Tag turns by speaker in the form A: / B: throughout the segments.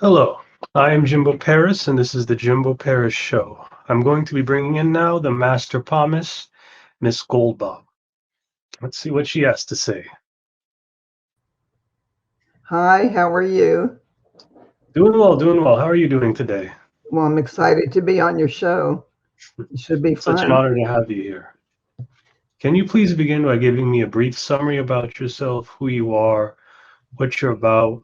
A: Hello, I am Jimbo Paris, and this is the Jimbo Paris Show. I'm going to be bringing in now the Master Palmist, Miss Goldbaum. Let's see what she has to say.
B: Hi, how are you?
A: Doing well, doing well. How are you doing today?
B: Well, I'm excited to be on your show. It should be
A: Such an
B: fun.
A: honor to have you here. Can you please begin by giving me a brief summary about yourself, who you are, what you're about,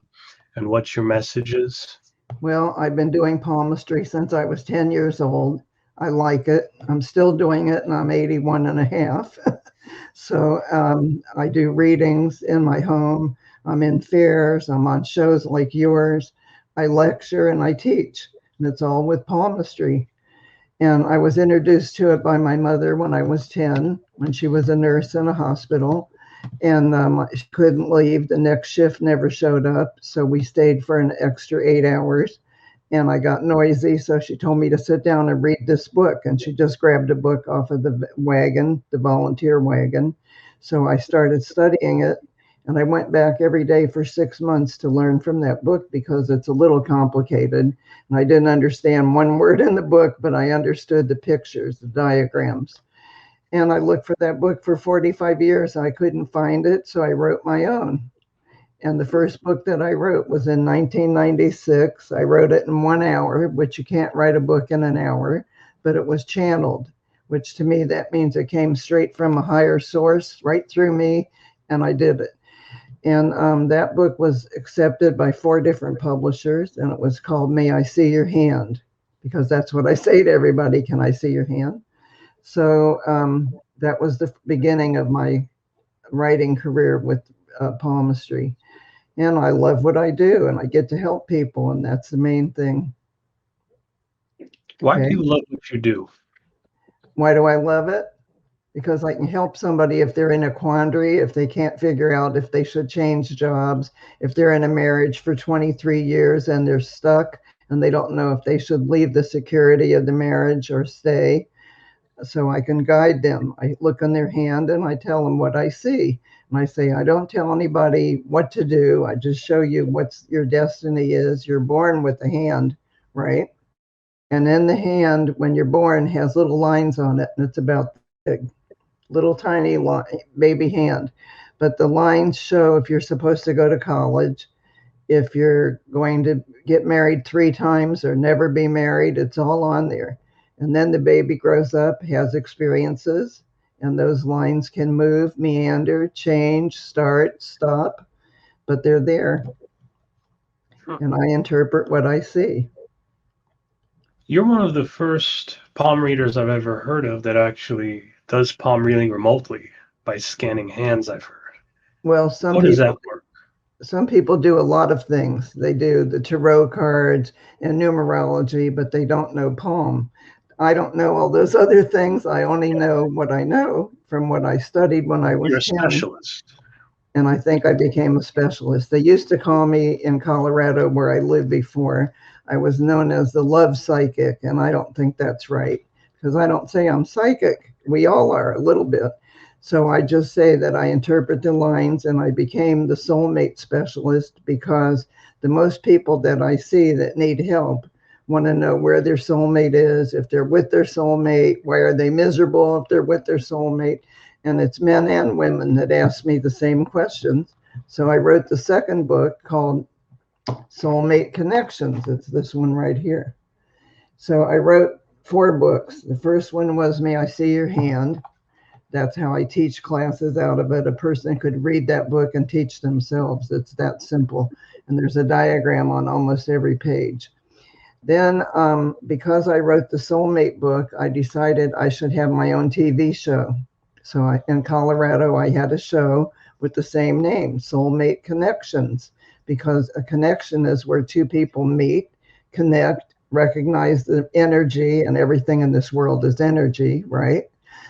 A: and what your message is?
B: Well, I've been doing palmistry since I was 10 years old. I like it. I'm still doing it, and I'm 81 and a half. So I do readings in my home. I'm in fairs. I'm on shows like yours. I lecture and I teach, and it's all with palmistry. And I was introduced to it by my mother when I was 10, when she was a nurse in a hospital. And she couldn't leave. The next shift never showed up. So we stayed for an extra 8 hours. And I got noisy. So she told me to sit down and read this book. And she just grabbed a book off of the wagon, the volunteer wagon. So I started studying it. And I went back every day for 6 months to learn from that book because it's a little complicated. And I didn't understand one word in the book, but I understood the pictures, the diagrams. And I looked for that book for 45 years. I couldn't find it, so I wrote my own. And the first book that I wrote was in 1996. I wrote it in 1 hour, which you can't write a book in an hour, but it was channeled, which to me, that means it came straight from a higher source right through me, and I did it. And that book was accepted by 4 different publishers, and it was called May I See Your Hand? Because that's what I say to everybody, can I see your hand? So that was the beginning of my writing career with palmistry. And I love what I do, and I get to help people, and that's the main thing.
A: Why do
B: Okay.
A: you love what you do?
B: Why do I love it? Because I can help somebody if they're in a quandary, if they can't figure out if they should change jobs, if they're in a marriage for 23 years and they're stuck and they don't know if they should leave the security of the marriage or stay. So I can guide them. I look on their hand and I tell them what I see. And I say, I don't tell anybody what to do. I just show you what your destiny is. You're born with a hand, right? And in the hand, when you're born, has little lines on it, and it's about big, little tiny baby hand. But the lines show if you're supposed to go to college, if you're going to get married 3 times or never be married, it's all on there. And then the baby grows up, has experiences, and those lines can move, meander, change, start, stop, but they're there. And I interpret what I see.
A: You're one of the first palm readers I've ever heard of that actually does palm reading remotely by scanning hands, I've heard.
B: Well,
A: How does that work?
B: some people do a lot of things. They do the tarot cards and numerology, but they don't know palm. I don't know all those other things. I only know what I know from what I studied when I
A: You're
B: was
A: a
B: 10.
A: specialist.
B: And I think I became a specialist. They used to call me in Colorado, where I lived before, I was known as the love psychic. And I don't think that's right because I don't say I'm psychic. We all are a little bit. So I just say that I interpret the lines, and I became the soulmate specialist because the most people that I see that need help want to know where their soulmate is, if they're with their soulmate, why are they miserable if they're with their soulmate. And it's men and women that ask me the same questions. So I wrote the second book called Soulmate Connections. It's this one right here. So I wrote 4 books. The first one was May I See Your Hand? That's how I teach classes out of it. A person could read that book and teach themselves. It's that simple. And there's a diagram on almost every page. Then, because I wrote the Soulmate book, I decided I should have my own TV show. So in Colorado, I had a show with the same name, Soulmate Connections, because a connection is where 2 people meet, connect, recognize the energy, and everything in this world is energy, right?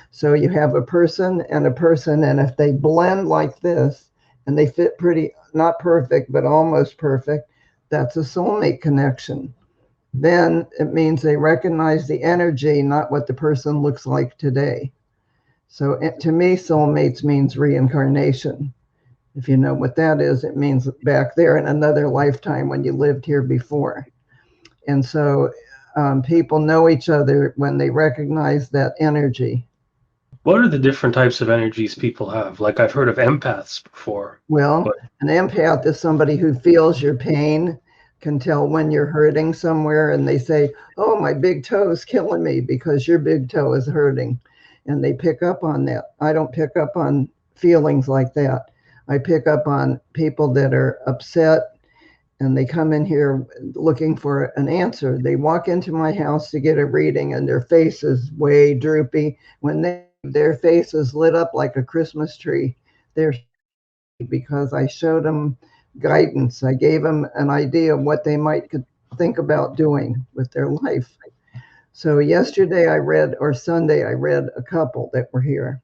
B: So you have a person, and if they blend like this and they fit pretty, not perfect, but almost perfect, that's a soulmate connection. Then it means they recognize the energy, not what the person looks like today. So to me, soulmates means reincarnation. If you know what that is, it means back there in another lifetime when you lived here before. And so people know each other when they recognize that energy.
A: What are the different types of energies people have? Like I've heard of empaths before,
B: Well,
A: but
B: an empath is somebody who feels your pain, can tell when you're hurting somewhere, and they say, "Oh, my big toe is killing me because your big toe is hurting." And they pick up on that. I don't pick up on feelings like that. I pick up on people that are upset and they come in here looking for an answer. They walk into my house to get a reading and their face is way droopy. When their face is lit up like a Christmas tree, they're because I showed them guidance. I gave them an idea of what they might could think about doing with their life. So yesterday I read, or Sunday, I read a couple that were here.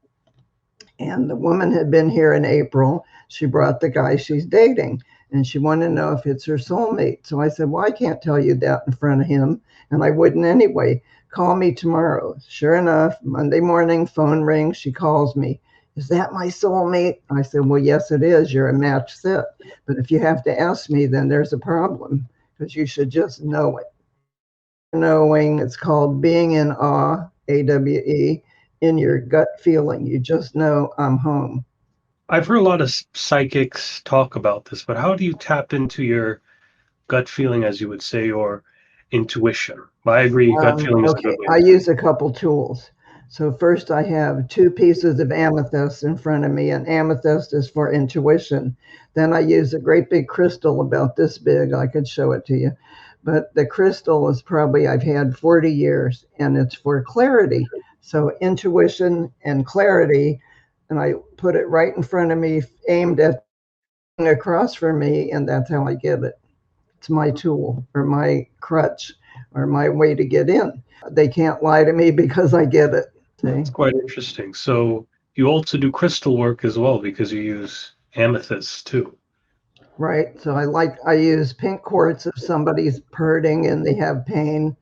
B: And the woman had been here in April. She brought the guy she's dating and she wanted to know if it's her soulmate. So I said, "Well, I can't tell you that in front of him." And I wouldn't anyway. "Call me tomorrow." Sure enough, Monday morning, phone rings. She calls me. "Is that my soulmate?" I said, "Well, yes, it is. You're a match set. But if you have to ask me, then there's a problem because you should just know it. Knowing, it's called being in awe, AWE, in your gut feeling. You just know I'm home.
A: I've heard a lot of psychics talk about this, but how do you tap into your gut feeling, as you would say, or intuition? I agree, gut feeling is a good
B: Okay,
A: way
B: I
A: to.
B: use a couple tools. So first I have two pieces of amethyst in front of me, and amethyst is for intuition. Then I use a great big crystal about this big. I could show it to you. But the crystal is probably I've had 40 years and it's for clarity. So intuition and clarity, and I put it right in front of me, aimed at across from me, and that's how I get it. It's my tool or my crutch or my way to get in. They can't lie to me because I get it. See?
A: It's quite interesting. So you also do crystal work as well because you use amethyst too.
B: Right. So I use pink quartz if somebody's hurting and they have pain,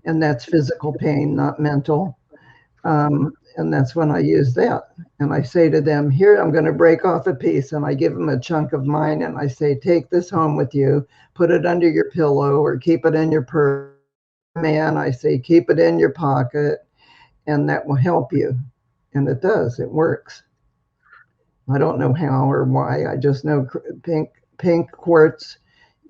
B: and that's physical pain, not mental. And that's when I use that. And I say to them, "Here, I'm going to break off a piece." And I give them a chunk of mine and I say, "Take this home with you, put it under your pillow or keep it in your purse." Man, I say, "Keep it in your pocket," and that will help you. And it does, it works. I don't know how or why. I just know pink quartz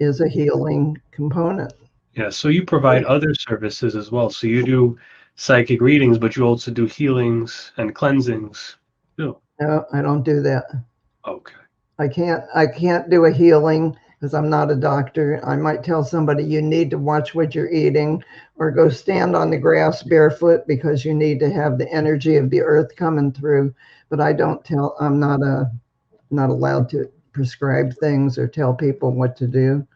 B: is a healing component.
A: Yeah, so you provide other services as well. So you do psychic readings, but you also do healings and cleansings too.
B: No, I don't do that.
A: Okay.
B: I can't do a healing because I'm not a doctor. I might tell somebody you need to watch what you're eating or go stand on the grass barefoot because you need to have the energy of the earth coming through. But I'm not allowed to prescribe things or tell people what to do.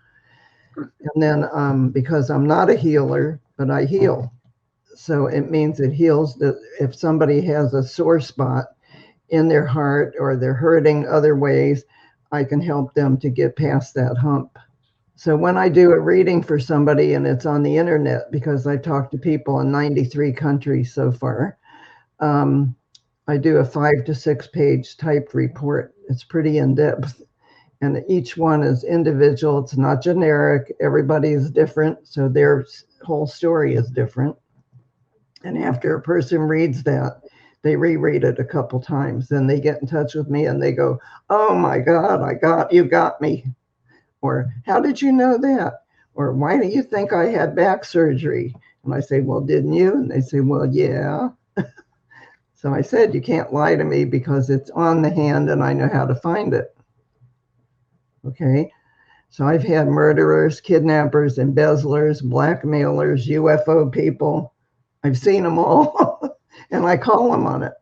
B: And then because I'm not a healer, but I heal. So it means it heals that if somebody has a sore spot in their heart or they're hurting other ways, I can help them to get past that hump. So when I do a reading for somebody and it's on the internet, because I've talked to people in 93 countries so far, I do a 5 to 6 page typed report. It's pretty in depth. And each one is individual. It's not generic. Everybody is different. So their whole story is different. And after a person reads that, they reread it a couple times. Then they get in touch with me and they go, "Oh my God, you got me." Or, "How did you know that?" Or, "Why do you think I had back surgery?" And I say, "Well, didn't you?" And they say, "Well, yeah." So I said, you can't lie to me because it's on the hand and I know how to find it. Okay. So I've had murderers, kidnappers, embezzlers, blackmailers, UFO people. I've seen them all and I call them on it.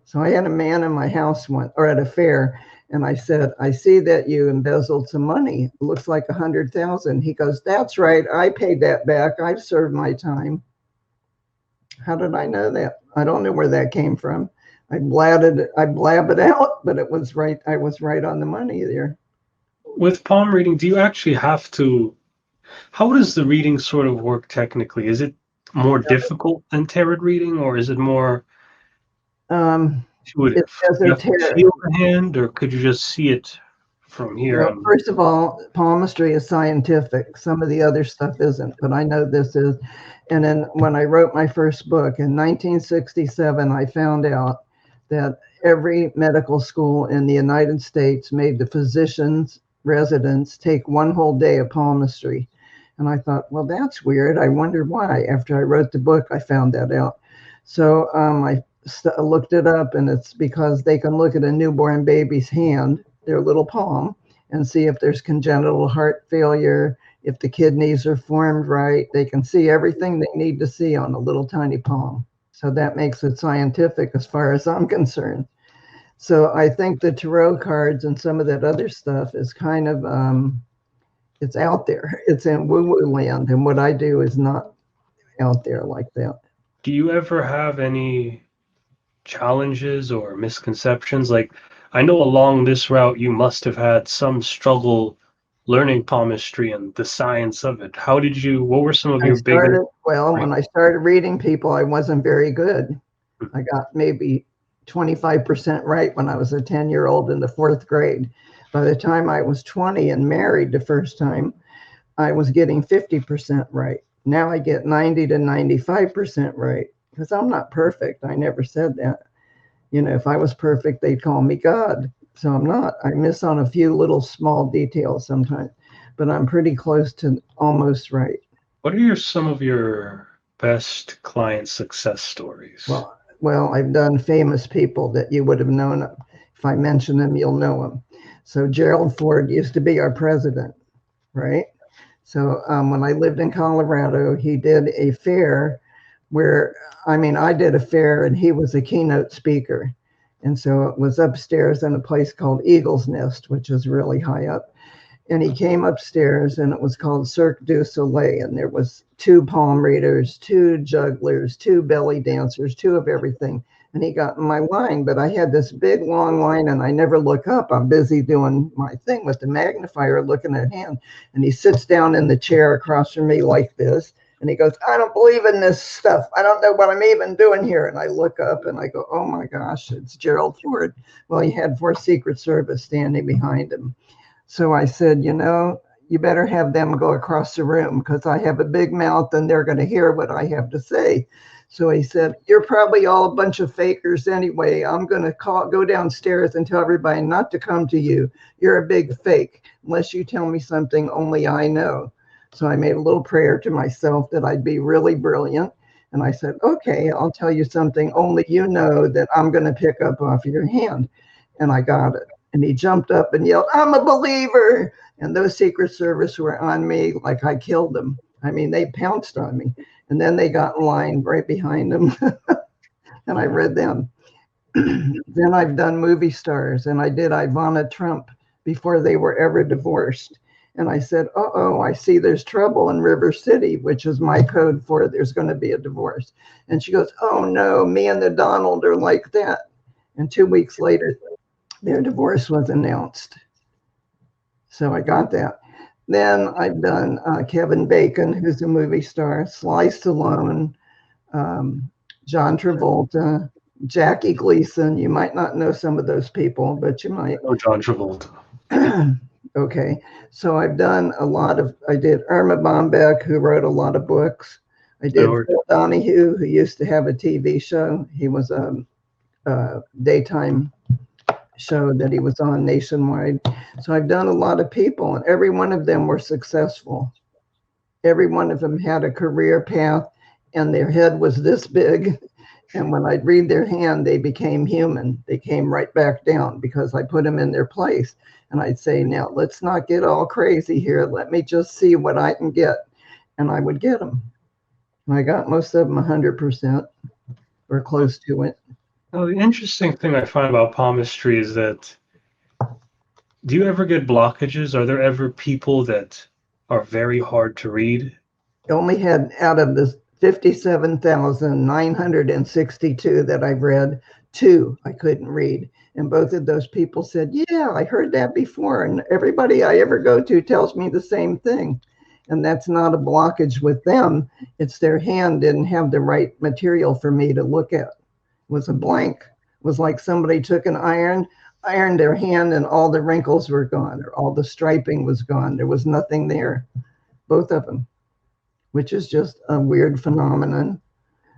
B: So I had a man in my house once or at a fair and I said, "I see that you embezzled some money. It looks like 100,000. He goes, "That's right. I paid that back. I've served my time." How did I know that? I don't know where that came from. I blab it out, but it was right. I was right on the money there.
A: With palm reading, do you actually have to, how does the reading sort of work technically? Is it more difficult than tarot reading or is it more
B: Um,
A: intuitive?
B: It's
A: You have to
B: esoteric.
A: feel the hand, or could you just see it from here?
B: Well,
A: And
B: first of all, palmistry is scientific. Some of the other stuff isn't, but I know this is. And then when I wrote my first book in 1967, I found out that every medical school in the United States made the physicians, residents take one whole day of palmistry. And I thought, well, that's weird. I wonder why. After I wrote the book, I found that out. So I looked it up, and it's because they can look at a newborn baby's hand, their little palm, and see if there's congenital heart failure, if the kidneys are formed right. They can see everything they need to see on a little tiny palm. So that makes it scientific as far as I'm concerned. So I think the tarot cards and some of that other stuff is kind of, it's out there. It's in woo-woo land. And what I do is not out there like that.
A: do you ever have any challenges or misconceptions? Like, I know along this route you must have had some struggle learning palmistry and the science of it. What were some of
B: I
A: your bigger
B: started, well, when I started reading people, I wasn't very good. I got maybe 25% right when I was a 10-year-old in the fourth grade. By the time I was 20 and married the first time, I was getting 50% right. Now I get 90 to 95% right because I'm not perfect. I never said that. You know, if I was perfect, they'd call me God. So I'm not. I miss on a few little small details sometimes, but I'm pretty close to almost right.
A: What are some of your best client success stories?
B: Well, I've done famous people that you would have known. If I mention them, you'll know them. So Gerald Ford used to be our president, right? So when I lived in Colorado, he did a fair where, I did a fair and he was a keynote speaker. And so it was upstairs in a place called Eagle's Nest, which is really high up. And he came upstairs and it was called Cirque du Soleil. And there was 2 palm readers, 2 jugglers, 2 belly dancers, 2 of everything. And he got in my line, but I had this big long line and I never look up. I'm busy doing my thing with the magnifier, looking at him. And he sits down in the chair across from me like this. And he goes, I don't believe in this stuff. I don't know what I'm even doing here. And I look up and I go, oh my gosh, it's Gerald Ford. Well, he had 4 Secret Service standing behind him. So I said, you better have them go across the room because I have a big mouth and they're going to hear what I have to say. So he said, you're probably all a bunch of fakers anyway. I'm going to go downstairs and tell everybody not to come to you. You're a big fake unless you tell me something only I know. So I made a little prayer to myself that I'd be really brilliant. And I said, okay, I'll tell you something only you know that I'm going to pick up off your hand. And I got it. And he jumped up and yelled, I'm a believer. And those Secret Service were on me like I killed them. They pounced on me. And then they got in line right behind them. And I read them. Then I've done movie stars. And I did Ivana Trump before they were ever divorced. And I said, I see there's trouble in River City, which is my code for there's going to be a divorce. And she goes, oh no, me and the Donald are like that. And 2 weeks later, their divorce was announced. So I got that. Then I've done Kevin Bacon, who's a movie star, Sly Stallone, John Travolta, Jackie Gleason. You might not know some of those people, but you might.
A: Oh, John Travolta.
B: Okay. So I did Irma Bombeck, who wrote a lot of books. I did Phil Donahue, who used to have a TV show. He was a daytime show that he was on nationwide. So I've done a lot of people, and every one of them were successful. Every one of them had a career path, and their head was this big. And when I'd read their hand, they became human. They came right back down because I put them in their place. And I'd say, now, let's not get all crazy here. Let me just see what I can get. And I would get them. And I got most of them 100% or close to it.
A: Well, the interesting thing I find about palmistry is that, do you ever get blockages? Are there ever people that are very hard to read?
B: I only had, out of the 57,962 that I've read, 2 I couldn't read. And both of those people said, yeah, I heard that before. And everybody I ever go to tells me the same thing. And that's not a blockage with them. It's their hand didn't have the right material for me to look at. It was a blank. was like somebody took an ironed their hand and all the wrinkles were gone, or all the striping was gone. There was nothing there, both of them, which is just a weird phenomenon.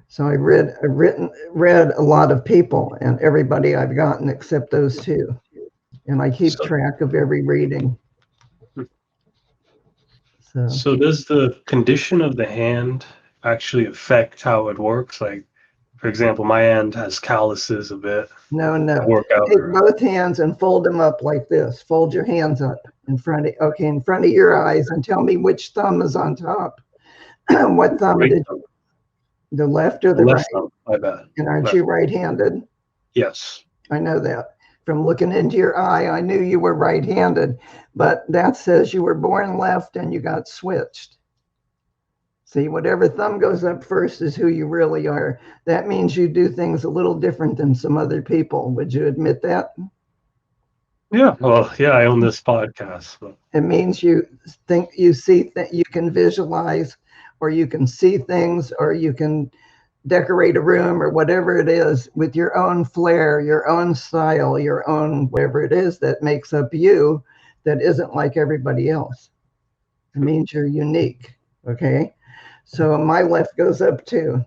B: So I read a lot of people, and everybody I've gotten except those two, and I keep
A: So,
B: track of every reading.
A: so does the condition of the hand actually affect how it works? Like, for example, my hand has calluses a bit.
B: No.
A: I work out
B: Take
A: around.
B: both hands and fold them up like this. Fold your hands up in front of your eyes, and tell me which thumb is on top. What thumb
A: Right
B: did
A: thumb,
B: the left or
A: the
B: the
A: left
B: right?
A: thumb, my bad.
B: And aren't
A: Left.
B: you right-handed?
A: Yes.
B: I know that. From looking into your eye, I knew you were right-handed, but that says you were born left and you got switched. See, whatever thumb goes up first is who you really are. That means you do things a little different than some other people. Would you admit that?
A: Yeah. Well, yeah, I own this podcast. But
B: It means you think you see that you can visualize, or you can see things, or you can decorate a room, or whatever it is, with your own flair, your own style, your own whatever it is that makes up you, that isn't like everybody else. It means you're unique. Okay. So my left goes up too.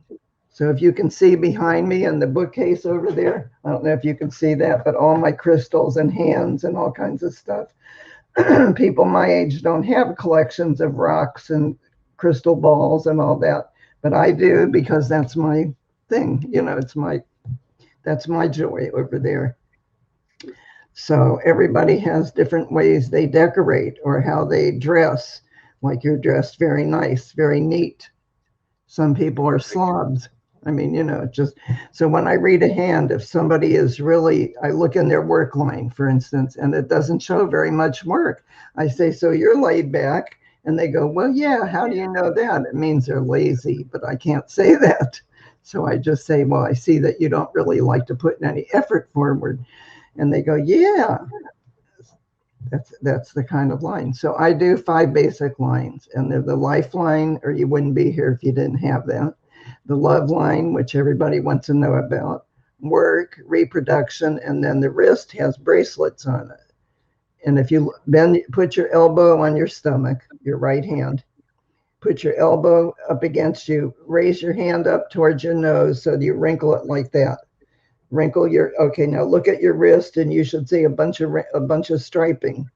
B: So if you can see behind me in the bookcase over there, I don't know if you can see that, but all my crystals and hands and all kinds of stuff. People my age don't have collections of rocks and crystal balls and all that, but I do, because that's my thing. That's my joy over there. So everybody has different ways they decorate or how they dress. Like you're dressed very nice, very neat. Some people are slobs. I mean, just so when I read a hand, if somebody is really, I look in their work line, for instance, and it doesn't show very much work. I say, so you're laid back. And they go, well, yeah, how do you know that? It means they're lazy, but I can't say that. So I just say, well, I see that you don't really like to put any effort forward. And they go, yeah, that's the kind of line. So I do 5 basic lines, and they're the lifeline, or you wouldn't be here if you didn't have that. The love line, which everybody wants to know about, work, reproduction, and then the wrist has bracelets on it. And if you put your elbow on your stomach, your right hand, put your elbow up against you, raise your hand up towards your nose so you wrinkle it like that. Okay, now look at your wrist, and you should see a bunch of striping.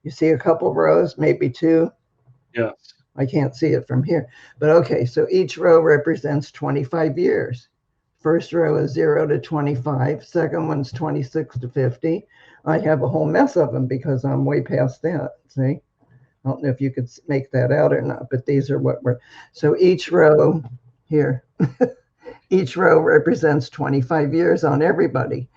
B: You see a couple rows, maybe 2.
A: yeah.
B: I can't see it from here. But okay, so each row represents 25 years. First row is 0 to 25. Second one's 26 to 50. I have a whole mess of them because I'm way past that. See? I don't know if you could make that out or not, but these are what we're. So each row here, each row represents 25 years on everybody.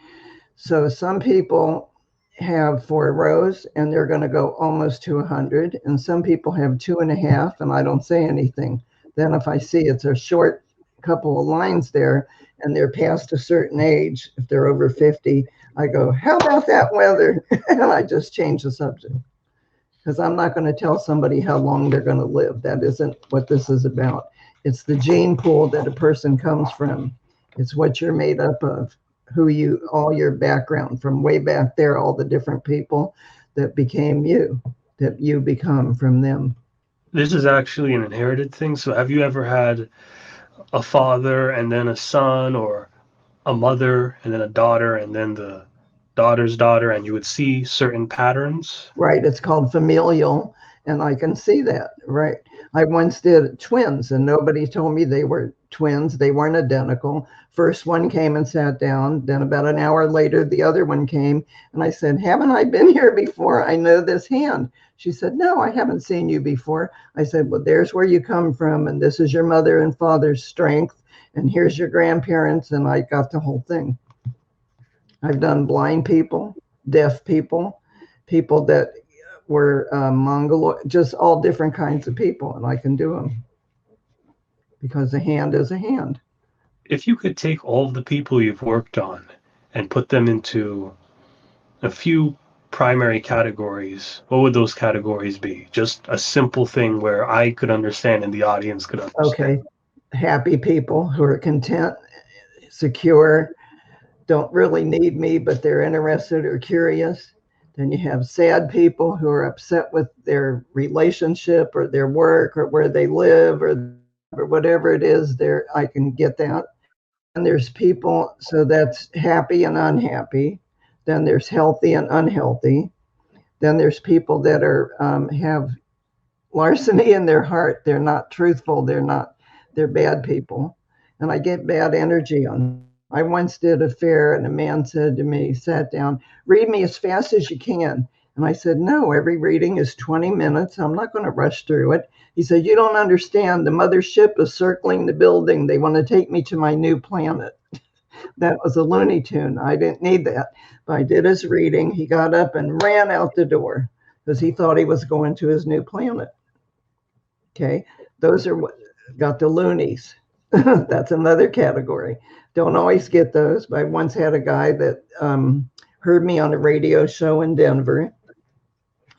B: So some people have 4 rows and they're going to go almost to 100. And some people have 2.5, and I don't say anything. Then if I see it's a short couple of lines there and they're past a certain age, if they're over 50, I go, how about that weather? And I just change the subject. Because I'm not going to tell somebody how long they're going to live. That isn't what this is about. It's the gene pool that a person comes from. It's what you're made up of, all your background from way back there, all the different people that became you, that you become from them.
A: This is actually an inherited thing. So have you ever had a father and then a son, or a mother and then a daughter and then the daughter's daughter, and you would see certain patterns?
B: Right. It's called familial. And I can see that. Right. I once did twins, and nobody told me they were twins. They weren't identical. First one came and sat down. Then about an hour later, the other one came. And I said, haven't I been here before? I know this hand. She said, no, I haven't seen you before. I said, well, there's where you come from. And this is your mother and father's strength. And here's your grandparents. And I got the whole thing. I've done blind people, deaf people, people that were Mongol, just all different kinds of people. And I can do them because a hand is a hand.
A: If you could take all of the people you've worked on and put them into a few primary categories, what would those categories be? Just a simple thing where I could understand and the audience could understand.
B: Okay. Happy people who are content, secure, don't really need me, but they're interested or curious. Then you have sad people who are upset with their relationship or their work or where they live or whatever it is there. I can get that. And there's people, so that's happy and unhappy. Then there's healthy and unhealthy. Then there's people that are have larceny in their heart. They're not truthful. They're bad people. And I get bad energy on. I once did a fair and a man said to me, sat down, read me as fast as you can. And I said, no, every reading is 20 minutes. I'm not going to rush through it. He said, you don't understand. The mothership is circling the building. They want to take me to my new planet. That was a Looney Tune. I didn't need that. But I did his reading. He got up and ran out the door because he thought he was going to his new planet. Okay. Those are what got the loonies. That's another category. Don't always get those. But I once had a guy that heard me on a radio show in Denver.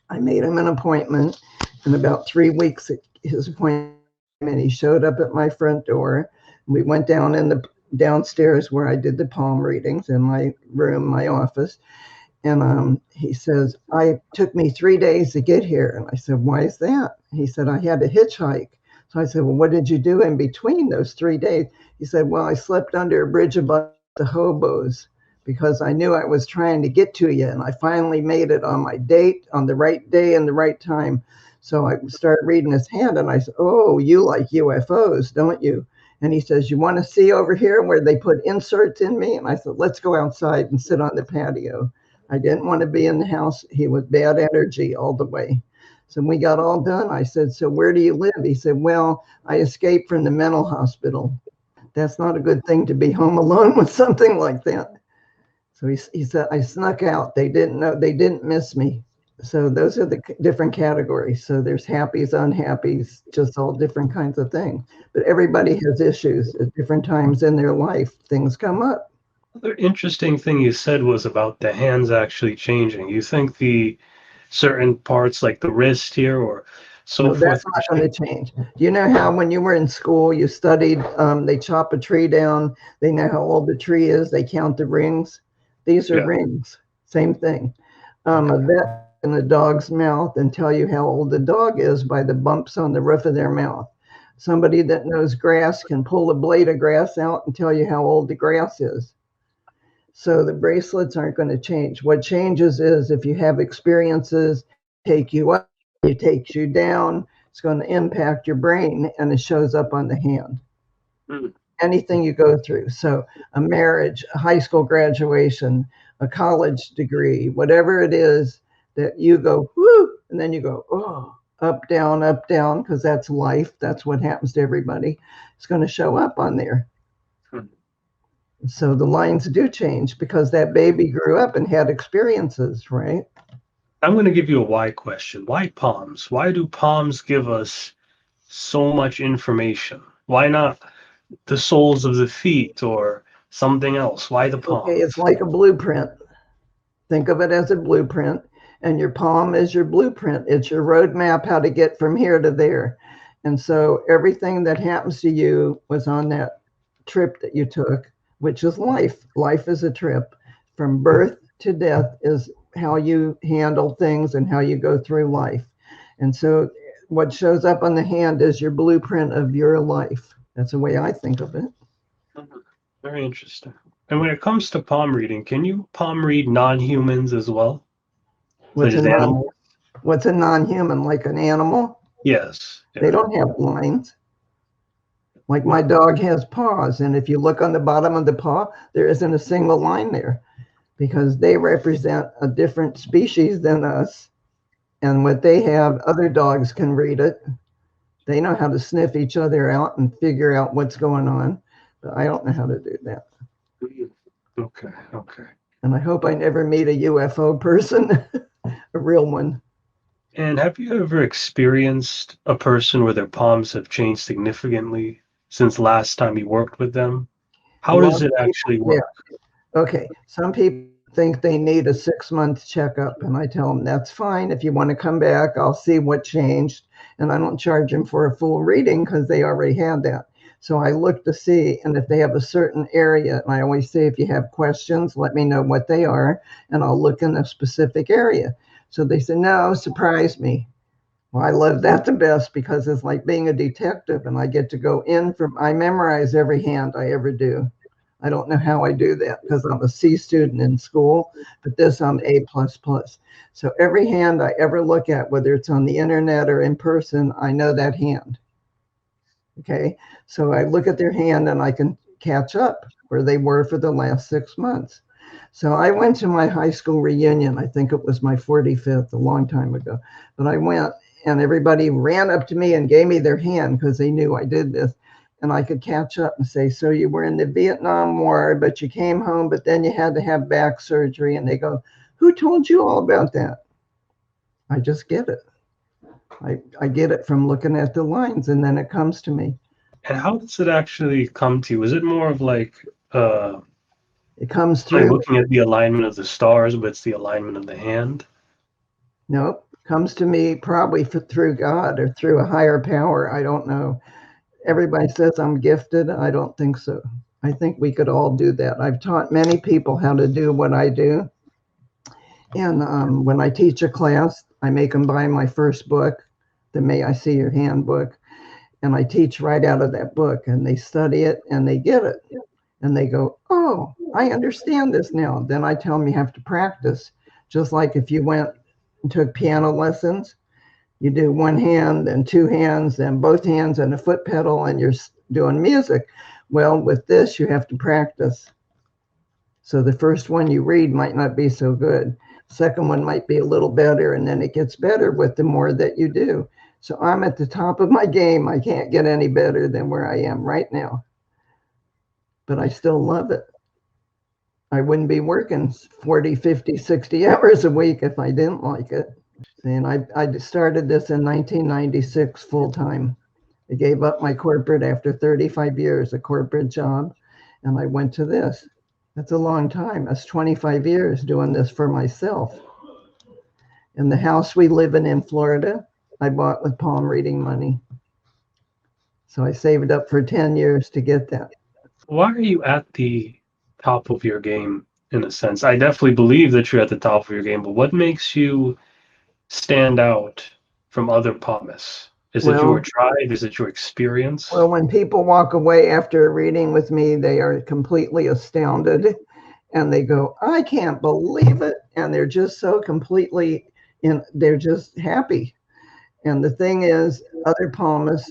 B: I made him an appointment. In about 3 weeks, his appointment, he showed up at my front door. We went down in the downstairs where I did the palm readings in my room, my office. And he says, I took me 3 days to get here. And I said, why is that? He said, I had to hitchhike. So I said, well, what did you do in between those 3 days? He said, well, I slept under a bridge above the hobos because I knew I was trying to get to you. And I finally made it on my date, on the right day and the right time. So I started reading his hand and I said, oh, you like UFOs, don't you? And he says, you want to see over here where they put inserts in me? And I said, let's go outside and sit on the patio. I didn't want to be in the house. He was bad energy all the way. So we got all done. I said, so where do you live? He said, well, I escaped from the mental hospital. That's not a good thing to be home alone with something like that. So he said, I snuck out. They didn't know, they didn't miss me. So those are the different categories. So there's happies, unhappies, just all different kinds of things. But everybody has issues at different times in their life. Things come up.
A: Another interesting thing you said was about the hands actually changing. You think the certain parts like the wrist here or so
B: No, that's
A: forth.
B: not going to change. Do you know how when you were in school, you studied, they chop a tree down, they know how old the tree is, they count the rings? These are
A: Yeah.
B: rings, same thing. A vet in a dog's mouth and tell you how old the dog is by the bumps on the roof of their mouth. Somebody that knows grass can pull a blade of grass out and tell you how old the grass is. So the bracelets aren't going to change. What changes is if you have experiences, take you up, it takes you down, it's going to impact your brain and it shows up on the hand. Anything you go through. So a marriage, a high school graduation, a college degree, whatever it is that you go, whoo, and then you go, oh, up, down, because that's life. That's what happens to everybody. It's going to show up on there. So the lines do change because that baby grew up and had experiences, right?
A: I'm going to give you a why question. Why palms? Why do palms give us so much information? Why not the soles of the feet or something else? Why the palms?
B: Okay, it's like a blueprint. Think of it as a blueprint, and your palm is your blueprint. It's your roadmap how to get from here to there. And so everything that happens to you was on that trip that you took, which is life. Life is a trip. From birth to death is how you handle things and how you go through life. And so what shows up on the hand is your blueprint of your life. That's the way I think of it.
A: Very interesting. And when it comes to palm reading, can you palm read non-humans as well?
B: What's
A: Such as animals?
B: What's a non-human, like an animal?
A: Yes.
B: They don't have lines. Like my dog has paws, and if you look on the bottom of the paw, there isn't a single line there because they represent a different species than us. And what they have, other dogs can read it. They know how to sniff each other out and figure out what's going on. But I don't know how to do that.
A: Okay.
B: And I hope I never meet a UFO person, a real one.
A: And have you ever experienced a person where their palms have changed significantly since last time you worked with them? How does it actually work?
B: Yeah. Okay. Some people think they need a 6-month checkup, and I tell them that's fine. If you want to come back, I'll see what changed. And I don't charge them for a full reading because they already had that. So I look to see, and if they have a certain area, and I always say, if you have questions, let me know what they are, and I'll look in a specific area. So they say, no, surprise me. Well, I love that the best because it's like being a detective, and I get to go in I memorize every hand I ever do. I don't know how I do that because I'm a C student in school, but this I'm A++. So every hand I ever look at, whether it's on the internet or in person, I know that hand. Okay, so I look at their hand and I can catch up where they were for the last 6 months. So I went to my high school reunion. I think it was my 45th, a long time ago. But I went and everybody ran up to me and gave me their hand because they knew I did this. And I could catch up and say, so you were in the Vietnam War, but you came home, but then you had to have back surgery. And they go, who told you all about that? I just get it. I get it from looking at the lines, and then it comes to me.
A: And how does it actually come to you? Is it more of like
B: It comes
A: like
B: through.
A: looking at the alignment of the stars, but it's the alignment of the hand?
B: Nope. Comes to me probably through God or through a higher power. I don't know. Everybody says I'm gifted. I don't think so. I think we could all do that. I've taught many people how to do what I do. And when I teach a class, I make them buy my first book, the May I See Your Handbook. And I teach right out of that book, and they study it and they get it. And they go, oh, I understand this now. Then I tell them you have to practice. Just like if you went and took piano lessons, you do one hand and two hands and both hands and a foot pedal and you're doing music. Well, with this, you have to practice. So the first one you read might not be so good. Second one might be a little better, and then it gets better with the more that you do. So I'm at the top of my game. I can't get any better than where I am right now. But I still love it. I wouldn't be working 40, 50, 60 hours a week if I didn't like it. And I started this in 1996 full time. I gave up my corporate after 35 years, a corporate job, and I went to this. That's a long time. That's 25 years doing this for myself. And the house we live in Florida, I bought with palm reading money. So I saved up for 10 years to get that.
A: Why are you at the top of your game in a sense? I definitely believe that you're at the top of your game, but what makes you stand out from other palmists? Is it your
B: Well,
A: drive? Is it your experience?
B: well, when people walk away after a reading with me, they are completely astounded and they go, I can't believe it. And they're just so completely they're just happy. And the thing is, other palmists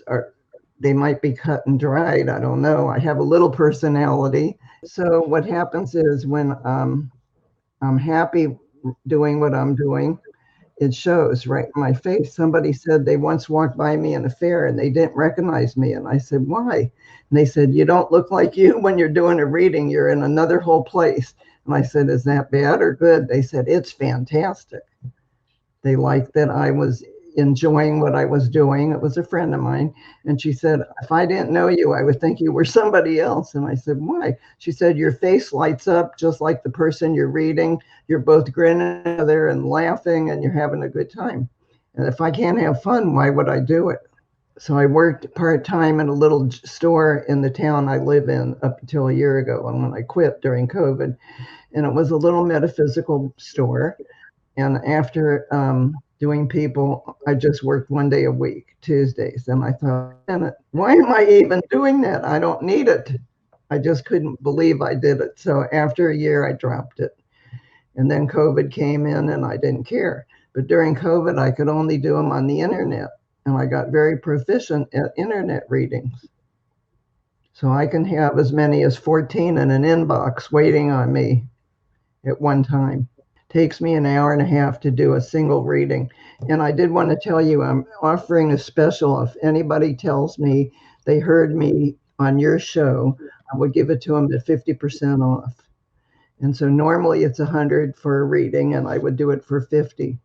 B: they might be cut and dried. I don't know. I have a little personality. So what happens is when I'm happy doing what I'm doing, it shows right in my face. Somebody said they once walked by me in a fair and they didn't recognize me. And I said, why? And they said, you don't look like you when you're doing a reading. You're in another whole place. And I said, is that bad or good? They said, it's fantastic. They liked that I was enjoying what I was doing. It was a friend of mine. And she said, if I didn't know you, I would think you were somebody else. And I said, why? She said, your face lights up just like the person you're reading. You're both grinning together and laughing and you're having a good time. And if I can't have fun, why would I do it? So I worked part-time in a little store in the town I live in up until a year ago. And when I quit during COVID, and it was a little metaphysical store. And after doing people, I just worked one day a week, Tuesdays. And I thought, why am I even doing that? I don't need it. I just couldn't believe I did it. So after a year, I dropped it. And then COVID came in and I didn't care. But during COVID, I could only do them on the internet. And I got very proficient at internet readings. So I can have as many as 14 in an inbox waiting on me at one time. Takes me an hour and a half to do a single reading. And I did want to tell you, I'm offering a special. If anybody tells me they heard me on your show, I would give it to them at 50% off. And so normally it's 100 for a reading and I would do it for 50.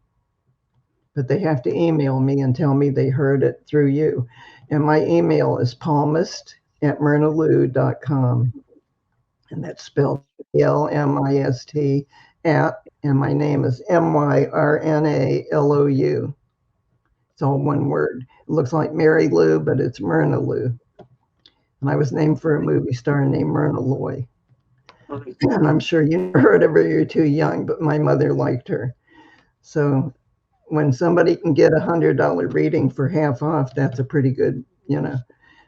B: But they have to email me and tell me they heard it through you. And my email is palmist@myrnalou.com. And that's spelled LMIST and my name is MYRNALOU. It's all one word. It looks like Mary Lou, but it's Myrna Lou. And I was named for a movie star named Myrna Lou. And I'm sure you never heard of her, you're too young, but my mother liked her. So when somebody can get $100 reading for half off, that's a pretty good, you know.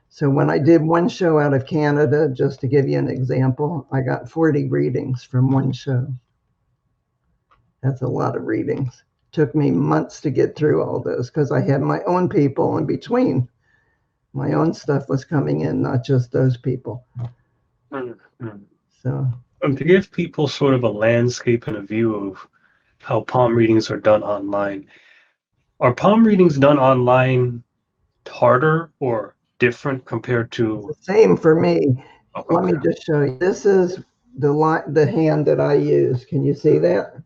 B: So when I did one show out of Canada, just to give you an example, I got 40 readings from one show. That's a lot of readings. Took me months to get through all those because I had my own people in between. My own stuff was coming in, not just those people. So
A: To give people sort of a landscape and a view of how palm readings are done online, are palm readings done online harder or different compared to?
B: same for me.
A: Oh,
B: Let me
A: okay.
B: just show you. This is the hand that I use. Can you see that?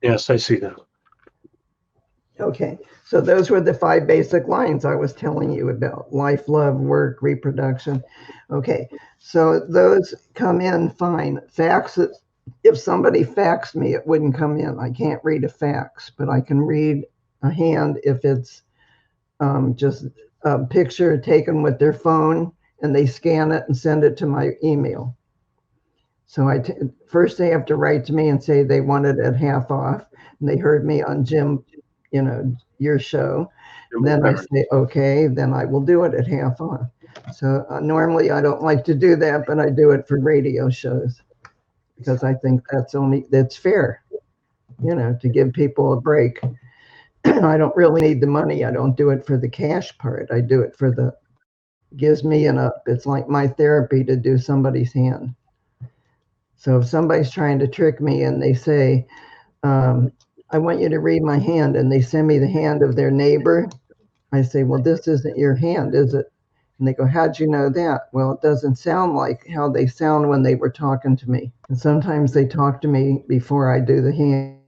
A: Yes, I see that.
B: Okay, so those were the 5 basic lines I was telling you about: life, love, work, reproduction. Okay, so those come in fine. Faxes, if somebody faxed me, it wouldn't come in. I can't read a fax, but I can read a hand if it's just a picture taken with their phone and they scan it and send it to my email. So first they have to write to me and say they want it at half off, and they heard me on Jim, your show. Then I say, okay, then I will do it at half off. So normally I don't like to do that, but I do it for radio shows because I think that's fair, to give people a break. I don't really need the money. I don't do it for the cash part. I do it for gives me an up. It's like my therapy to do somebody's hand. So if somebody's trying to trick me and they say, I want you to read my hand, and they send me the hand of their neighbor, I say, well, this isn't your hand, is it? And they go, how'd you know that? Well, it doesn't sound like how they sound when they were talking to me. And sometimes they talk to me before I do the hand.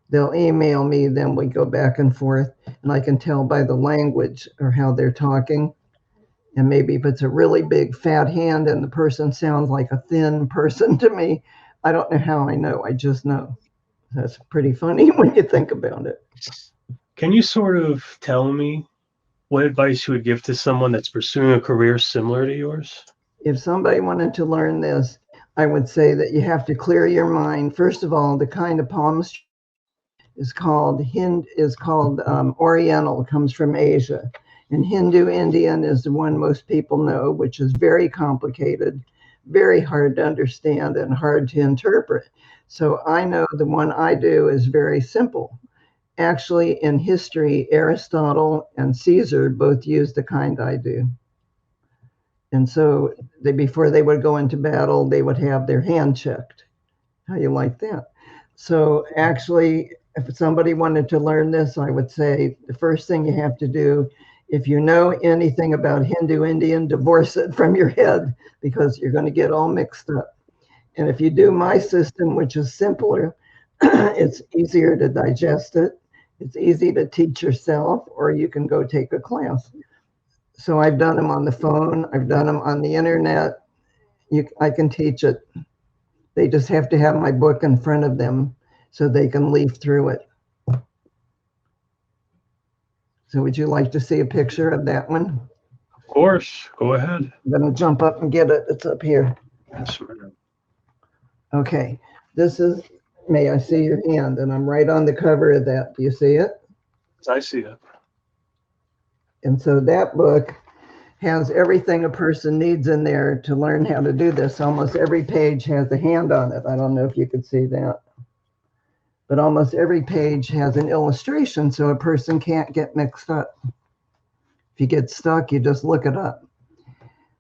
B: They'll email me, then we go back and forth, and I can tell by the language or how they're talking. And maybe if it's a really big fat hand and the person sounds like a thin person to me, I don't know how I know. I just know. That's pretty funny when you think about it.
A: Can you sort of tell me what advice you would give to someone that's pursuing a career similar to yours?
B: If somebody wanted to learn this, I would say that you have to clear your mind. First of all, the kind of palmistry is called Oriental, comes from Asia. And Hindu Indian is the one most people know, which is very complicated, very hard to understand, and hard to interpret. So I know the one I do is very simple. Actually, in history, Aristotle and Caesar both used the kind I do. And so before they would go into battle, they would have their hand checked. How you like that? So actually, if somebody wanted to learn this, I would say the first thing you have to do, if you know anything about Hindu Indian, divorce it from your head because you're going to get all mixed up. And if you do my system, which is simpler, it's easier to digest it. It's easy to teach yourself, or you can go take a class. So I've done them on the phone. I've done them on the internet. I can teach it. They just have to have my book in front of them so they can leaf through it. So would you like to see a picture of that one?
A: Of course, go ahead.
B: I'm going to jump up and get it. It's up here.
A: Yes, ma'am.
B: Okay, this is, may I see your hand? And I'm right on the cover of that. Do you see it?
A: I see it.
B: And so that book has everything a person needs in there to learn how to do this. Almost every page has a hand on it. I don't know if you could see that. But almost every page has an illustration so a person can't get mixed up. If you get stuck, you just look it up.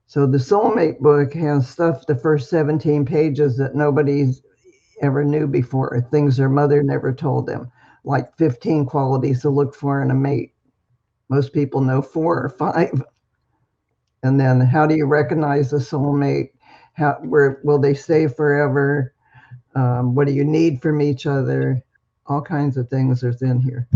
B: So the Soulmate book has stuff, the first 17 pages that nobody's ever knew before, things their mother never told them, like 15 qualities to look for in a mate. Most people know 4 or 5. And then how do you recognize a soulmate? Where will they stay forever? What do you need from each other? All kinds of things are in here.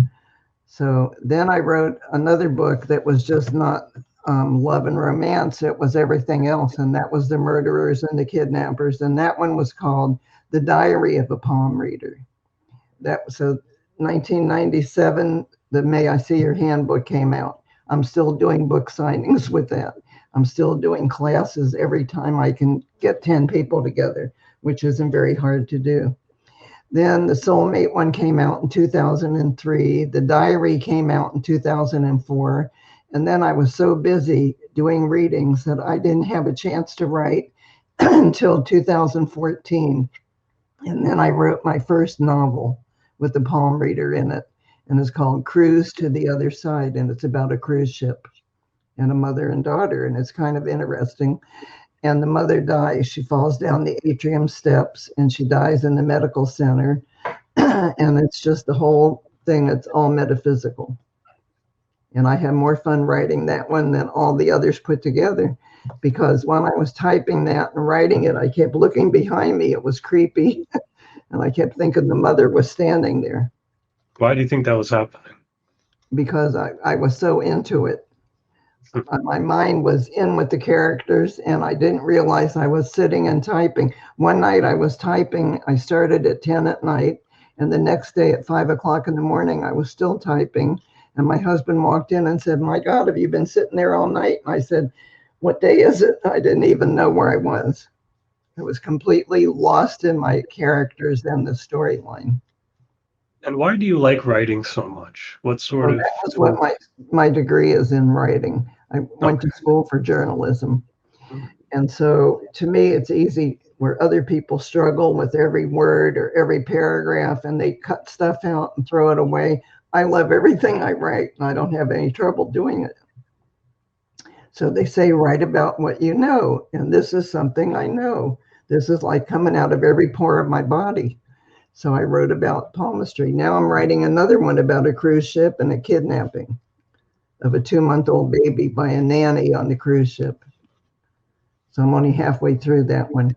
B: So then I wrote another book that was just not love and romance. It was everything else. And that was the murderers and the kidnappers. And that one was called The Diary of a Palm Reader. So 1997, the May I See Your Hand book came out. I'm still doing book signings with that. I'm still doing classes every time I can get 10 people together, which isn't very hard to do. Then the Soulmate one came out in 2003. The Diary came out in 2004. And then I was so busy doing readings that I didn't have a chance to write until 2014. And then I wrote my first novel with the palm reader in it. And it's called Cruise to the Other Side. And it's about a cruise ship and a mother and daughter. And it's kind of interesting. And the mother dies. She falls down the atrium steps and she dies in the medical center. And it's just the whole thing, it's all metaphysical. And I had more fun writing that one than all the others put together, because when I was typing that and writing it, I kept looking behind me. It was creepy. And I kept thinking the mother was standing there.
A: Why do you think that was happening?
B: Because I was so into it. My mind was in with the characters, and I didn't realize I was sitting and typing. One night I was typing. I started at 10 at night, and the next day at 5 o'clock in the morning, I was still typing. And my husband walked in and said, "My God, have you been sitting there all night?" And I said, "What day is it?" I didn't even know where I was. I was completely lost in my characters and the storyline.
A: And why do you like writing so much? What sort
B: Well,
A: of...
B: that was what my degree is, in writing. I went to school for journalism. And so to me, it's easy where other people struggle with every word or every paragraph and they cut stuff out and throw it away. I love everything I write and I don't have any trouble doing it. So they say, write about what you know. And this is something I know. This is like coming out of every pore of my body. So I wrote about palmistry. Now I'm writing another one about a cruise ship and a kidnapping of a 2-month-old baby by a nanny on the cruise ship. So I'm only halfway through that one.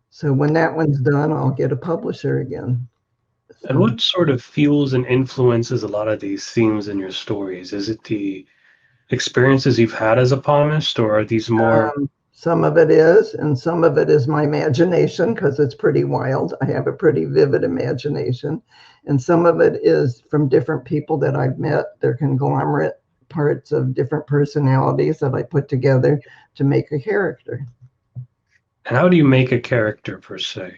B: So when that one's done, I'll get a publisher again.
A: And what sort of fuels and influences a lot of these themes in your stories? Is it the experiences you've had as a palmist, or are these more...
B: Some of it is, and some of it is my imagination, because it's pretty wild. I have a pretty vivid imagination. And some of it is from different people that I've met. They're conglomerate parts of different personalities that I put together to make a character.
A: And how do you make a character, per se?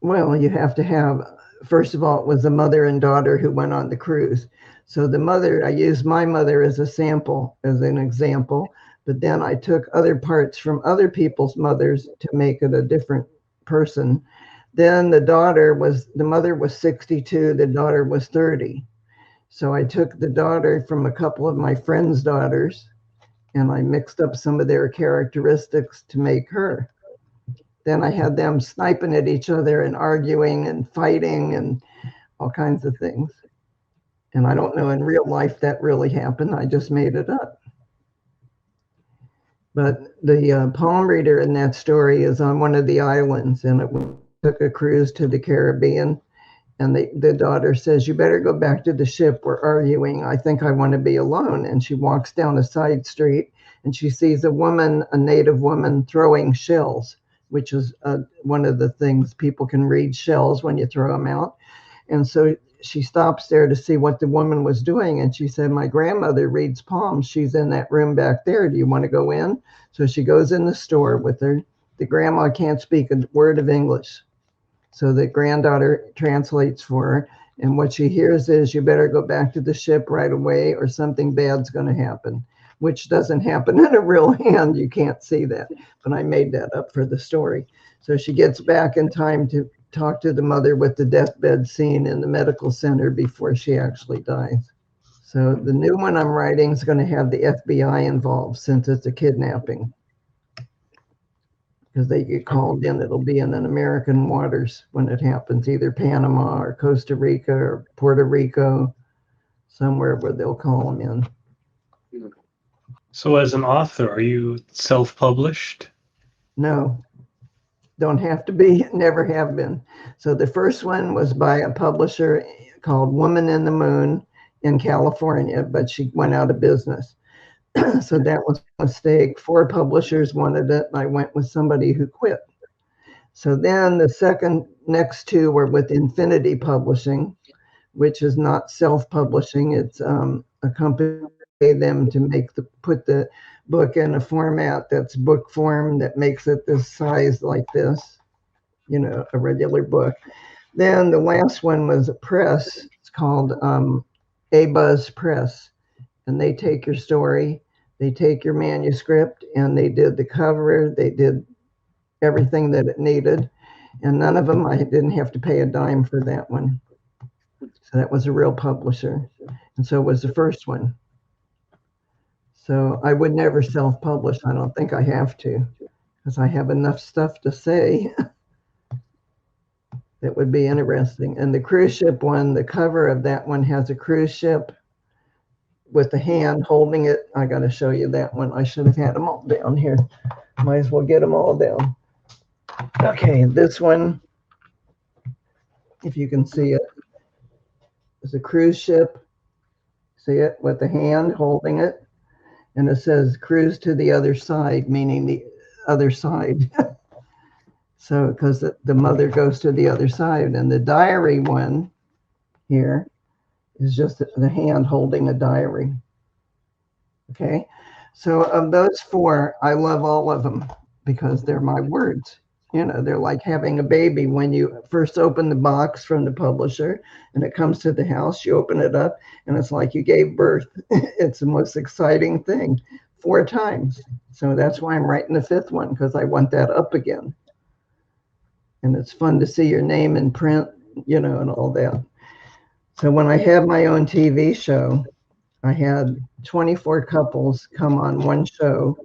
B: Well, you have to have, first of all, it was a mother and daughter who went on the cruise. So the mother, I used my mother as a sample, as an example, but then I took other parts from other people's mothers to make it a different person. Then the mother was 62, the daughter was 30. So I took the daughter from a couple of my friends' daughters and I mixed up some of their characteristics to make her. Then I had them sniping at each other and arguing and fighting and all kinds of things. And I don't know in real life that really happened. I just made it up. But the palm reader in that story is on one of the islands, and it took a cruise to the Caribbean. And the daughter says, "You better go back to the ship. We're arguing. I think I want to be alone." And she walks down a side street and she sees a native woman, throwing shells, which is one of the things people can read shells when you throw them out. And so she stops there to see what the woman was doing. And she said, "My grandmother reads palms. She's in that room back there. Do you want to go in?" So she goes in the store with her. The grandma can't speak a word of English. So the granddaughter translates for her. And what she hears is, "You better go back to the ship right away or something bad's going to happen," which doesn't happen in a real hand. You can't see that. But I made that up for the story. So she gets back in time to talk to the mother with the deathbed scene in the medical center before she actually dies. So the new one I'm writing is going to have the FBI involved, since it's a kidnapping. Because they get called in, it'll be in an American waters when it happens, either Panama or Costa Rica or Puerto Rico, somewhere where they'll call them in.
A: So as an author, are you self-published?
B: No, don't have to be, never have been. So the first one was by a publisher called Woman in the Moon in California, but she went out of business. So that was a mistake. 4 publishers wanted it, and I went with somebody who quit. So then the next 2 were with Infinity Publishing, which is not self-publishing. It's a company pay them to put the book in a format that's book form that makes it this size like this, a regular book. Then the last one was a press. It's called A Buzz Press, and they take your story, they take your manuscript, and they did the cover, they did everything that it needed, and none of them I didn't have to pay a dime for that one. So that was a real publisher, and so was the first one. So I would never self-publish. I don't think I have to, because I have enough stuff to say that would be interesting. And the cruise ship one, the cover of that one has a cruise ship with the hand holding it. I got to show you that one. I should have had them all down here. Might as well get them all down. Okay, this one, if you can see it, is a cruise ship. See it with the hand holding it? And it says cruise to the other side, meaning the other side. So, because the mother goes to the other side. And the diary one here is just the hand holding a diary. Okay. So of those four, I love all of them because they're my words. They're like having a baby. When you first open the box from the publisher and it comes to the house, you open it up and it's like you gave birth. It's the most exciting thing 4 times. So that's why I'm writing the 5th one, because I want that up again. And it's fun to see your name in print, and all that. So when I had my own TV show, I had 24 couples come on one show,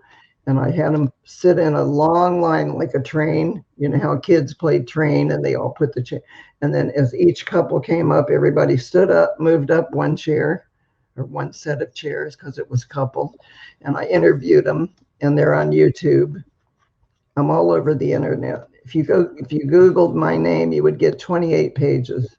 B: and I had them sit in a long line like a train. You know how kids played train and they all put the chair. And then as each couple came up, everybody stood up, moved up one chair or one set of chairs because it was coupled. And I interviewed them, and they're on YouTube. I'm all over the internet. If you Googled my name, you would get 28 pages,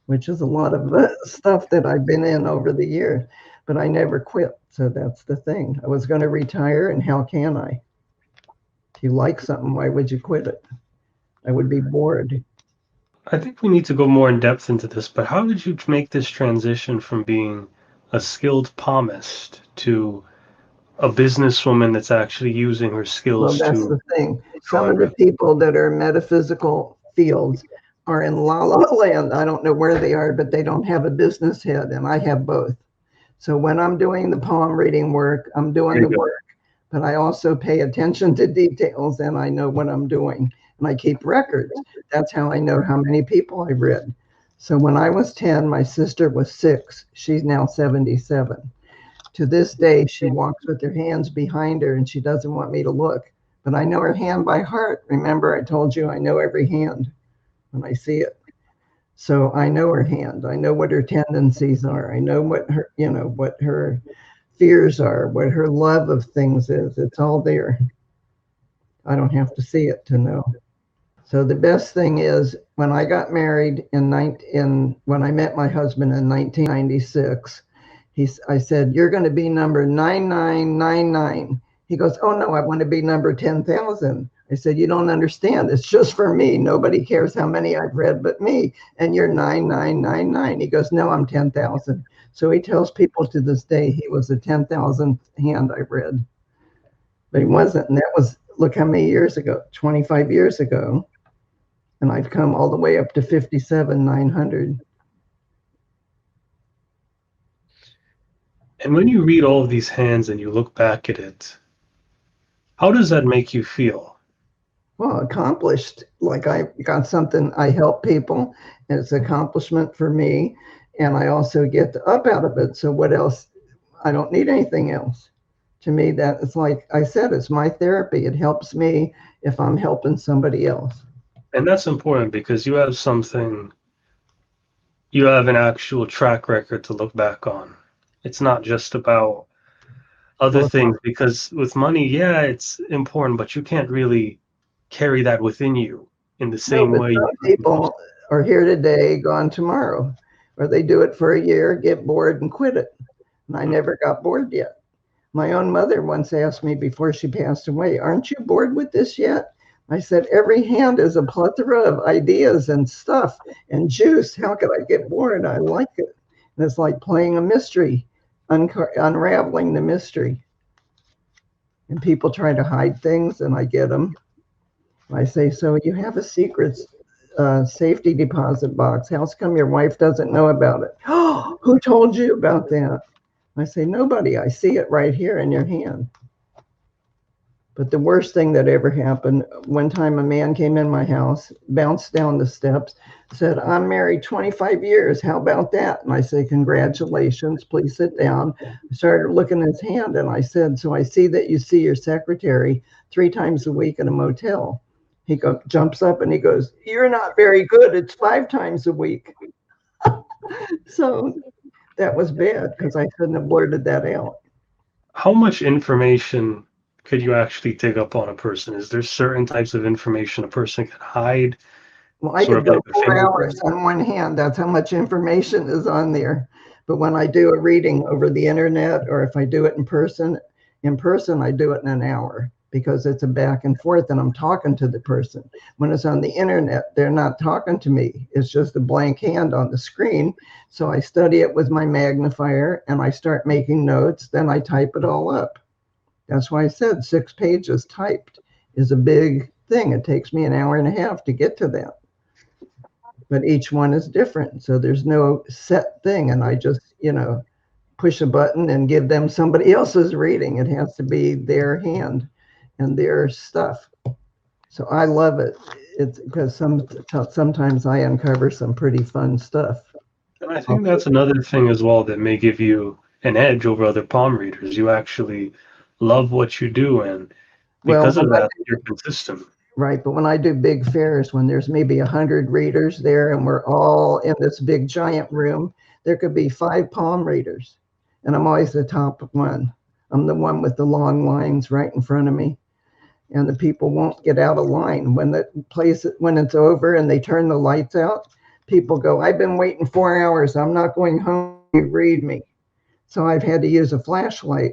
B: which is a lot of stuff that I've been in over the years, but I never quit. So that's the thing. I was going to retire, and how can I? If you like something, why would you quit it? I would be bored.
A: I think we need to go more in depth into this, but how did you make this transition from being a skilled palmist to a businesswoman that's actually using her
B: Well,
A: skills
B: that's
A: to
B: the thing. Some
A: grow
B: of the
A: and
B: people that are in metaphysical fields are in la la land. I don't know where they are, but they don't have a business head, and I have both. So when I'm doing the palm reading work, I'm doing the work, but I also pay attention to details, and I know what I'm doing, and I keep records. That's how I know how many people I've read. So when I was 10, my sister was 6. She's now 77. To this day, she walks with her hands behind her, and she doesn't want me to look, but I know her hand by heart. Remember, I told you I know every hand when I see it. So I know her hand. I know what her tendencies are. I know what her fears are, what her love of things is. It's all there. I don't have to see it to know. So the best thing is when I got married when I met my husband in 1996, I said, "You're going to be number 9999." He goes, "Oh no, I want to be number 10,000." I said, "You don't understand. It's just for me. Nobody cares how many I've read but me. And you're 9999." He goes, "No, I'm 10,000." So he tells people to this day he was the 10,000th hand I read. But he wasn't. And that was, look how many years ago, 25 years ago. And I've come all the way up to 57,900.
A: And when you read all of these hands and you look back at it, how does that make you feel?
B: Well, accomplished. Like I got something, I help people, and it's an accomplishment for me. And I also get the up out of it. So what else? I don't need anything else. To me, that it's like I said, it's my therapy. It helps me if I'm helping somebody else.
A: And that's important because you have an actual track record to look back on. It's not just about other things, because with money, yeah, it's important, but you can't really carry that within you in the
B: No,
A: same
B: but
A: way.
B: some people are here today, gone tomorrow, or they do it for a year, get bored, and quit it. And I never got bored yet. My own mother once asked me before she passed away, "Aren't you bored with this yet?" I said, "Every hand is a plethora of ideas and stuff and juice. How could I get bored? I like it." And it's like playing a mystery. unraveling the mystery. And people try to hide things, and I get them. I say, so you have a secret safety deposit box. How come your wife doesn't know about it? Oh, who told you about that? I say, nobody. I see it right here in your hand. But the worst thing that ever happened, one time a man came in my house, bounced down the steps, said, I'm married 25 years. How about that? And I say, congratulations, please sit down. I started looking at his hand and I said, so I see that you see your secretary 3 times a week in a motel. He jumps up and he goes, you're not very good. It's 5 times a week. So that was bad because I couldn't have blurted that out.
A: How much information could you actually dig up on a person? Is there certain types of information a person can hide?
B: Well, I
A: Sort
B: could
A: of like
B: go
A: the
B: 4 hours
A: fingerprint?
B: on one hand. That's how much information is on there. But when I do a reading over the internet, or if I do it in person, I do it in an hour because it's a back and forth and I'm talking to the person. When it's on the internet, they're not talking to me. It's just a blank hand on the screen. So I study it with my magnifier and I start making notes. Then I type it all up. That's why I said 6 pages typed is a big thing. It takes me an hour and a half to get to that. But each one is different. So there's no set thing. And I just, push a button and give them somebody else's reading. It has to be their hand and their stuff. So I love it. It's because sometimes I uncover some pretty fun stuff.
A: And I think that's another thing as well that may give you an edge over other palm readers. You actually love what you do, and
B: Well,
A: because of that, you're consistent.
B: right, but when I do big fairs, when there's maybe 100 readers there and we're all in this big giant room, there could be 5 palm readers. And I'm always the top one. I'm the one with the long lines right in front of me. And the people won't get out of line. When it's over and they turn the lights out, people go, I've been waiting 4 hours. I'm not going home. You read me. So I've had to use a flashlight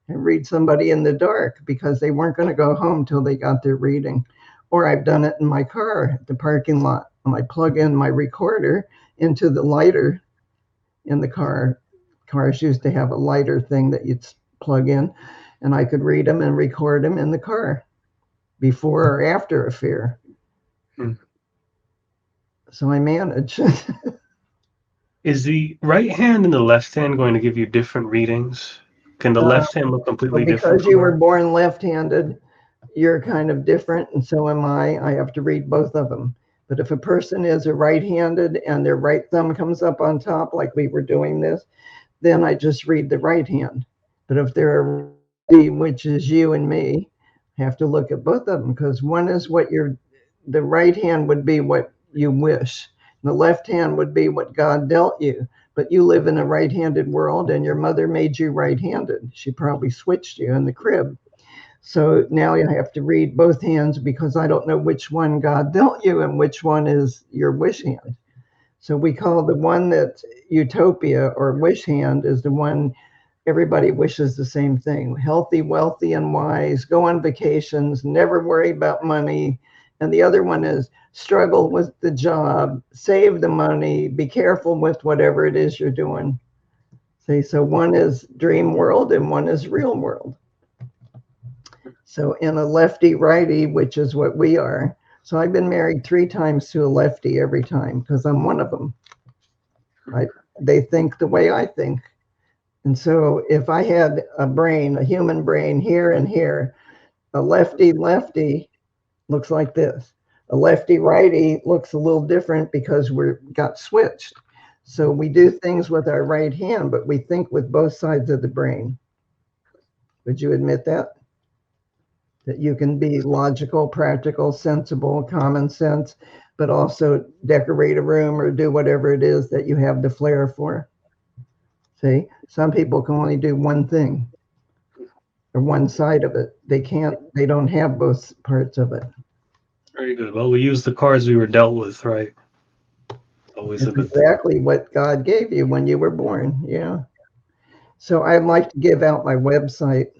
B: and read somebody in the dark because they weren't going to go home till they got their reading. Or I've done it in my car at the parking lot. And I plug in my recorder into the lighter in the car. Cars used to have a lighter thing that you'd plug in, and I could read them and record them in the car before or after a fair.
A: Hmm.
B: So I manage.
A: Is the right hand and the left hand going to give you different readings? Can the left hand look completely different
B: Because
A: from
B: you
A: the
B: were
A: right?
B: born left-handed, you're kind of different, and so am I. I have to read both of them. But if a person is a right-handed and their right thumb comes up on top, like we were doing this, then I just read the right hand. But if they're a righty, which is you and me, have to look at both of them because one is the right hand would be what you wish. The left hand would be what God dealt you. But you live in a right-handed world and your mother made you right-handed. She probably switched you in the crib. So now you have to read both hands because I don't know which one God dealt you and which one is your wish hand. So we call the one that's utopia or wish hand is the one everybody wishes the same thing: healthy, wealthy, and wise, go on vacations, never worry about money. And the other one is struggle with the job, save the money, be careful with whatever it is you're doing. See, so one is dream world and one is real world. So in a lefty righty, which is what we are. So I've been married 3 times to a lefty every time because I'm one of them. They think the way I think. And so if I had a human brain here and here, a lefty looks like this. A lefty righty looks a little different because we're got switched. So we do things with our right hand, but we think with both sides of the brain. Would you admit that? That you can be logical, practical, sensible, common sense, but also decorate a room or do whatever it is that you have the flair for. See, some people can only do one thing or one side of it. They don't have both parts of it.
A: Very good. Well, we use the cards we were dealt with, right? Always a
B: It's
A: good thing.
B: exactly what God gave you when you were born. Yeah. So I'd like to give out my website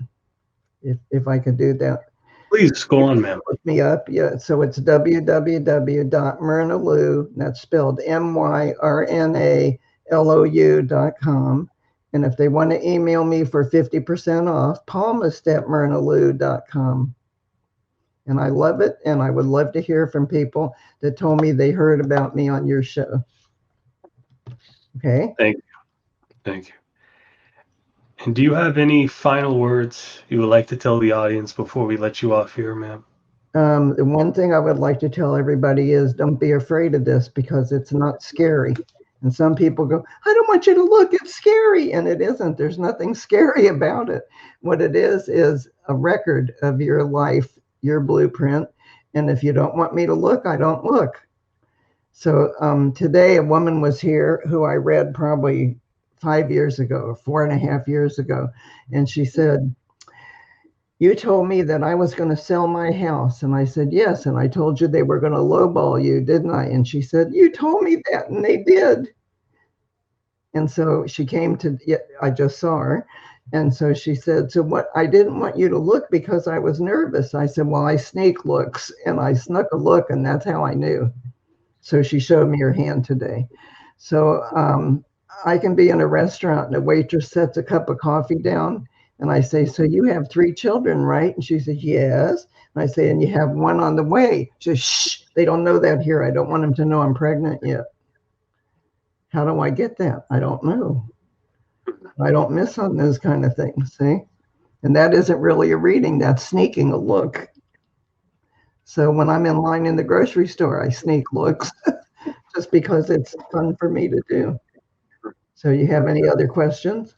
B: if I could do that.
A: Please go on, ma'am.
B: Look me up. Yeah. So it's www.myrnalou, that's spelled MYRNALOU.com. And if they want to email me for 50% off, palmist@myrnalou.com. And I love it. And I would love to hear from people that told me they heard about me on your show. Okay.
A: Thank you. Thank you. And do you have any final words you would like to tell the audience before we let you off here, ma'am?
B: The one thing I would like to tell everybody is don't be afraid of this because it's not scary. And some people go, I don't want you to look, it's scary. And it isn't. There's nothing scary about it. What it is a record of your life, your blueprint. And if you don't want me to look, I don't look. So today a woman was here who I read probably 5 years ago, or 4.5 years ago. And she said, you told me that I was going to sell my house. And I said, yes. And I told you they were going to lowball you, didn't I? And she said, you told me that. And they did. And so she came to, I just saw her. And so she said, so what, I didn't want you to look because I was nervous. I said, well, I sneak looks. And I snuck a look, and that's how I knew. So she showed me her hand today. So I can be in a restaurant and a waitress sets a cup of coffee down. And I say, so you have 3 children, right? And she says, yes. And I say, and you have one on the way. She says, shh, they don't know that here. I don't want them to know I'm pregnant yet. How do I get that? I don't know. I don't miss on those kind of things, see? And that isn't really a reading. That's sneaking a look. So when I'm in line in the grocery store, I sneak looks just because it's fun for me to do. So you have any other questions?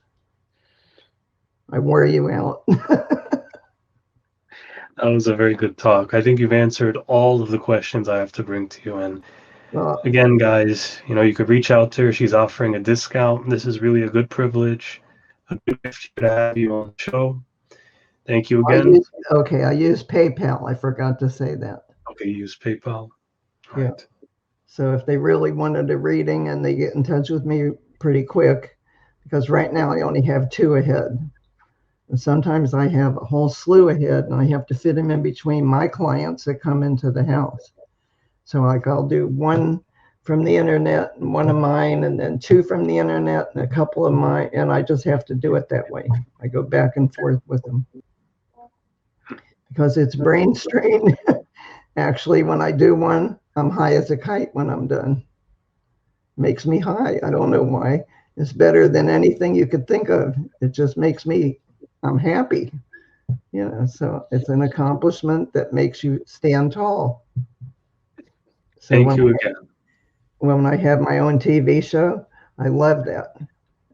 B: I wear you out.
A: That was a very good talk. I think you've answered all of the questions I have to bring to you. And
B: Well,
A: again, guys, you could reach out to her. She's offering a discount. This is really a good privilege, a good gift to have you on the show. Thank you again.
B: I use PayPal. I forgot to say that.
A: Okay, use PayPal.
B: Yeah.
A: Right.
B: So if they really wanted a reading and they get in touch with me pretty quick, because right now I only have 2 ahead. And sometimes I have a whole slew ahead and I have to fit them in between my clients that come into the house. So like I'll do 1 from the internet and 1 of mine, and then 2 from the internet and a couple of mine. And I just have to do it that way. I go back and forth with them because it's brain strain. Actually, when I do one, I'm high as a kite when I'm done. Makes me high. I don't know why. It's better than anything you could think of. It just makes me, I'm happy. So it's an accomplishment that makes you stand tall. So
A: Thank you again.
B: When I have my own TV show, I love that.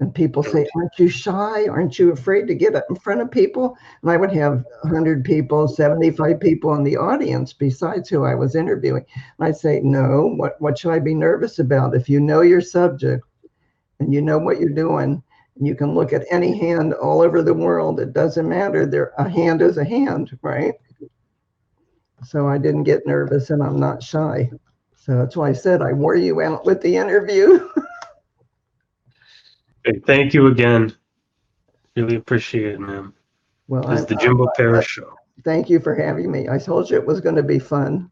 B: And people say, aren't you shy? Aren't you afraid to get up in front of people? And I would have 100 people, 75 people in the audience besides who I was interviewing. And I'd say, no, what should I be nervous about? If you know your subject and you know what you're doing, and you can look at any hand all over the world, it doesn't matter. A hand is a hand, right? So I didn't get nervous and I'm not shy. So that's why I said I wore you out with the interview.
A: Okay, thank you again. Really appreciate it, man.
B: Well,
A: This is the Jimbo Paris Show.
B: Thank you for having me. I told you it was going to be fun.